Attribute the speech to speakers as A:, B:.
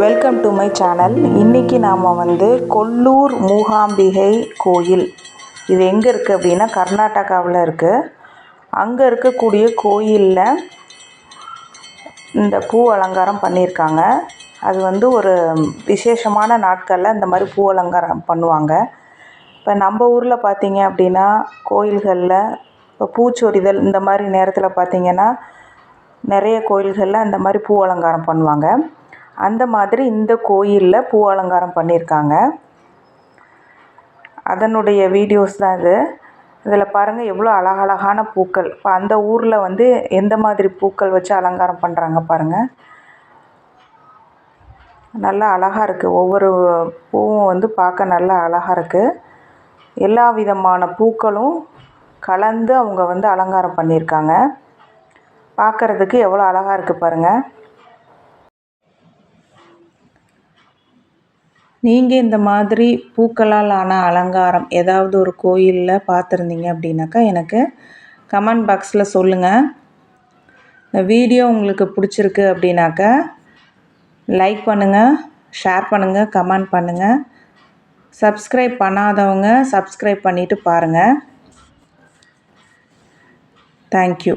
A: Welcome to my channel. இன்றைக்கி நாம் கொல்லூர் மூகாம்பிகை கோயில், இது எங்கே இருக்குது அப்படின்னா கர்நாடகாவில் இருக்குது. அங்கே இருக்கக்கூடிய கோயிலில் இந்த பூ அலங்காரம் பண்ணியிருக்காங்க. அது ஒரு விசேஷமான நாட்களில் இந்த மாதிரி பூ அலங்காரம் பண்ணுவாங்க. இப்போ நம்ம ஊரில் பார்த்திங்க அப்படின்னா கோயில்களில் இப்போ பூச்சொரிதல் இந்த மாதிரி நேரத்தில் பார்த்திங்கன்னா நிறைய கோயில்களில் அந்த மாதிரி பூ அலங்காரம் பண்ணுவாங்க. அந்த மாதிரி இந்த கோயிலில் பூ அலங்காரம் பண்ணியிருக்காங்க. அதனுடைய வீடியோஸ் தான் இது. இதில் பாருங்கள் எவ்வளோ அழகழகான பூக்கள். இப்போ அந்த ஊரில் எந்த மாதிரி பூக்கள் வச்சு அலங்காரம் பண்ணுறாங்க பாருங்கள். நல்லா அழகாக இருக்குது. ஒவ்வொரு பூவும் பார்க்க நல்லா அழகாக இருக்குது. எல்லா விதமான பூக்களும் கலந்து அவங்க அலங்காரம் பண்ணியிருக்காங்க. பார்க்குறதுக்கு எவ்வளோ அழகாக இருக்குது பாருங்கள். நீங்கள் இந்த மாதிரி பூக்களால் ஆன அலங்காரம் ஏதாவது ஒரு கோயிலில் பார்த்துருந்தீங்க அப்படின்னாக்கா எனக்கு கமெண்ட் பாக்ஸில் சொல்லுங்கள். இந்த வீடியோ உங்களுக்கு பிடிச்சிருக்கு அப்படின்னாக்கா லைக் பண்ணுங்கள், ஷேர் பண்ணுங்கள், கமெண்ட் பண்ணுங்கள். சப்ஸ்கிரைப் பண்ணாதவங்க சப்ஸ்கிரைப் பண்ணிவிட்டு பாருங்கள். தேங்க்யூ.